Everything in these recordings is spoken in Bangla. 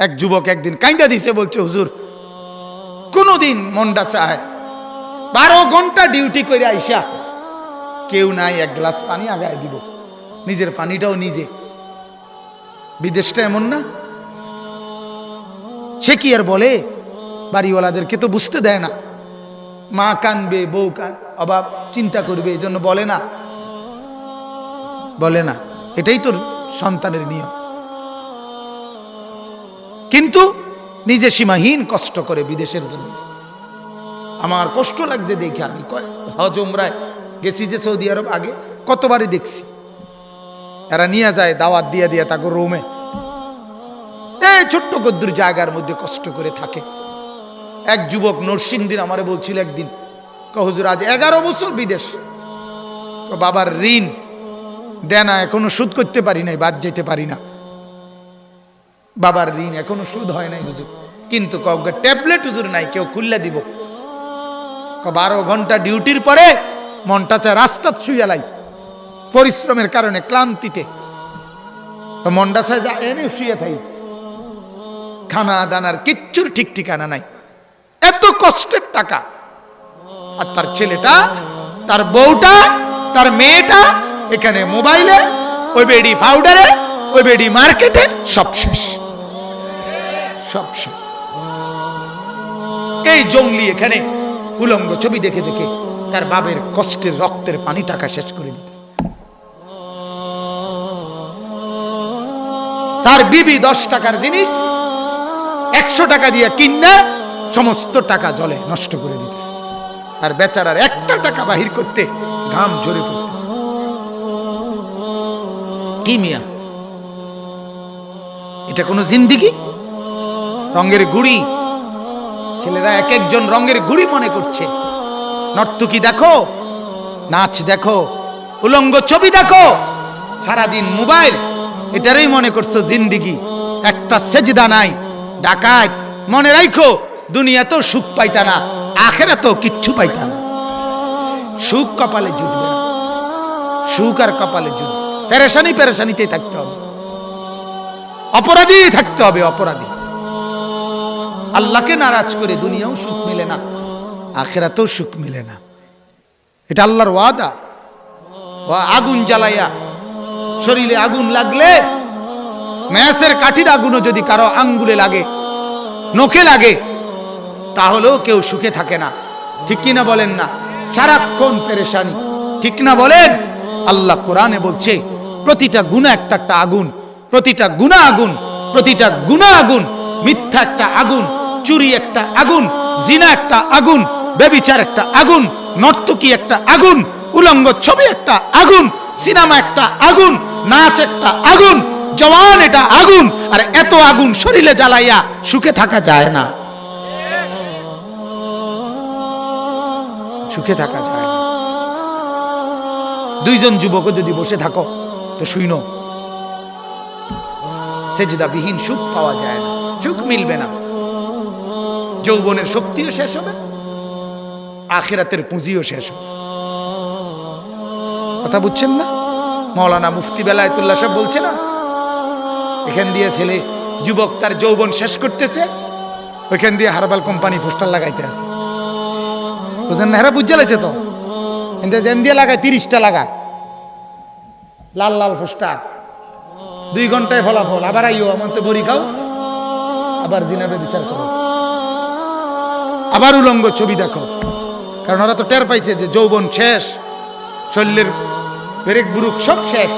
এক যুবক একদিন কাইন্দা দিছে, বলছে হুজুর কোনদিন মনটা চায় 12 ঘন্টা ডিউটি করে আইসা কেউ নাই, এক গ্লাস পানি আগায় দিব, নিজের পানিটাও নিজে। বিদেশটা এমন না? সে কি আর বলে? বাড়িওয়ালাদেরকে তো বুঝতে দেয় না, মা কানবে, বউ অভাব চিন্তা করবে, এই জন্য বলে না, বলে না। এটাই তোর সন্তানের নিয়ম। কিন্তু নিজে সীমাহীন কষ্ট করে বিদেশের জন্য। আমার কষ্ট লাগছে দেখে। আমি হজ উমরায় গেছি যে সৌদি আরব, আগে কতবারই দেখছি এরা নিয়ে যায় দাওয়াত দিয়ে দিয়ে তাকে রুমে, এই ছোট্ট গদ্দুর জায়গার মধ্যে কষ্ট করে থাকে। এক যুবক নরসিংদীর আমারে বলছিল একদিন, হুজুর আজ 11 বছর বিদেশ, বাবার ঋণ দেনা এখনো শোধ করতে পারি নাই, বাদ যেতে পারি না, বাবার ঋণ এখনো শোধ হয় নাই হুজুর, কিন্তু ট্যাবলেট হুজুর নাই, কেউ খুললে দিব। 12 ঘন্টা ডিউটির পরে মনটা চায় রাস্তা শুয়ে লাই, পরিশ্রমের কারণে ক্লান্তিতে মনটা চায় যা এনে শুয়ে থাই, খানা দানার কিচ্ছুর ঠিক ঠিকানা নাই, এত কষ্টের টাকা। আর তার ছেলেটা, তার বউটা, তার মেয়েটা এখানে মোবাইলে, ওই বেডি পাউডারে, ওই বেডি মার্কেটে, সব শেষ, সব শেষ। এই জঙ্গলি এখানে উলঙ্গ ছবি দেখে দেখে তার বাবের কষ্টের রক্তের পানি টাকা শেষ করে দিতে। তার বিবি 10 টাকার জিনিস 100 টাকা দিয়ে কিনে সমস্ত টাকা জলে নষ্ট করে দিতেছে, আর বেচারার একটা টাকা বাহির করতে ঘাম ঝরে পড়তেছে। কি মিয়া, এটা কোনো জিন্দেগি? রঙের গুড়ি, ছেলেরা এক একজন রঙের গুড়ি মনে করছে। নর্তকী দেখো, নাচ দেখো, উলঙ্গ ছবি দেখো, সারাদিন মোবাইল, এটারই মনে করছো জিন্দেগি। একটা সেজদা নাই। ডাকাত, মনে রাখো দুনিয়াতেও সুখ পাইতা না, আখিরাতেও কিচ্ছু পাইতা না। সুখ কপালে জুটবে না, সুখ আর কপালে জুটবে, পেরেশানি পেরেশানিতেই থাকতে হবে, অপরাধী থাকতে হবে, অপরাধী। আল্লাহকে নারাজ করে দুনিয়াও সুখ মিলে না, আখিরাতেও সুখ মিলে না। এটা আল্লাহর ওয়াদা। আগুন জ্বালাইয়া, শরীরে আগুন লাগলে, ম্যাসের কাঠির আগুনও যদি কারো আঙ্গুলে লাগে, নখে লাগে, তাহলেও কেউ সুখে থাকে না। ঠিক কিনা বলেন না? সারাক্ষণ পেরেশানি, ঠিক না বলেন? আল্লাহ কোরআনে বলছে প্রতিটা গুনাহ একটা একটা আগুন, প্রতিটা গুনাহ আগুন, প্রতিটা গুনাহ আগুন। মিথ্যা একটা আগুন, চুরি একটা আগুন, জিনা একটা আগুন, ব্যভিচার একটা আগুন, নর্তকী একটা আগুন, উলঙ্গ ছবি একটা আগুন, সিনেমা একটা আগুন, নাচ একটা আগুন, জওয়ান এটা আগুন। আর এত আগুন শরীরে জ্বালাইয়া সুখে থাকা যায় না, সুখে থাকা যায় না। 2 জন যুবক যদি বসে থাকো তো শুইনো, সেজদাবিহীন সুখ পাওয়া যায় না, সুখ মিলবে না। যৌবনের শক্তিও শেষ হবে, আখিরাতের পুঁজিও শেষ হবে। কথা বুঝছেন না? মাওলানা মুফতি বেলায়েতুল্লাহ সাহেব বলছে না, এখান দিয়ে ছেলে যুবক তার যৌবন শেষ করতেছে, ওইখান দিয়ে হারবাল কোম্পানি পোস্টার লাগাইতে আছে। বুঝলেন না? হেরা বুঝে লাগছে তো, যেন দিয়ে লাগায় 30টা লাগায় লাল লাল পোস্টার, 2 ঘন্টায় ফলাফল, আবার আইও আমার তো বড়ি খাও, আবার জিনাবে বিচার করো, আবার উলঙ্গ ছবি দেখো। কারণ ওরা তো টের পাইছে যে যৌবন শেষ, শরীরের ব্রেক বুরুক সব শেষ।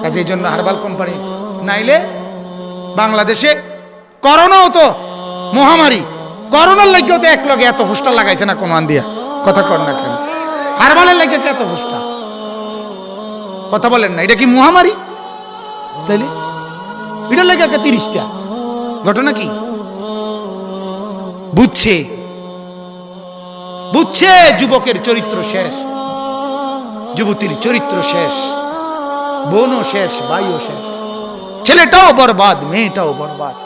কাজে এই জন্য হারবাল কোম্পানি, নাইলে বাংলাদেশে করোনাও তো মহামারী, করোনার লাগিয়েও তো এক লগে এত পোস্টার লাগাইছে না কোন দিয়া। কথা কর না কেন? হারবালের লাগে এত পোস্টার, কথা বলেন না? এটা কি মহামারী? তাইলে এটার লাগে 30টা ঘটনা কি? বুঝছে, বুঝছে যুবকের চরিত্র শেষ, যুবতীর চরিত্র শেষ, বোনও শেষ, ভাইও শেষ, ছেলেটাও বরবাদ, মেয়েটাও বরবাদ।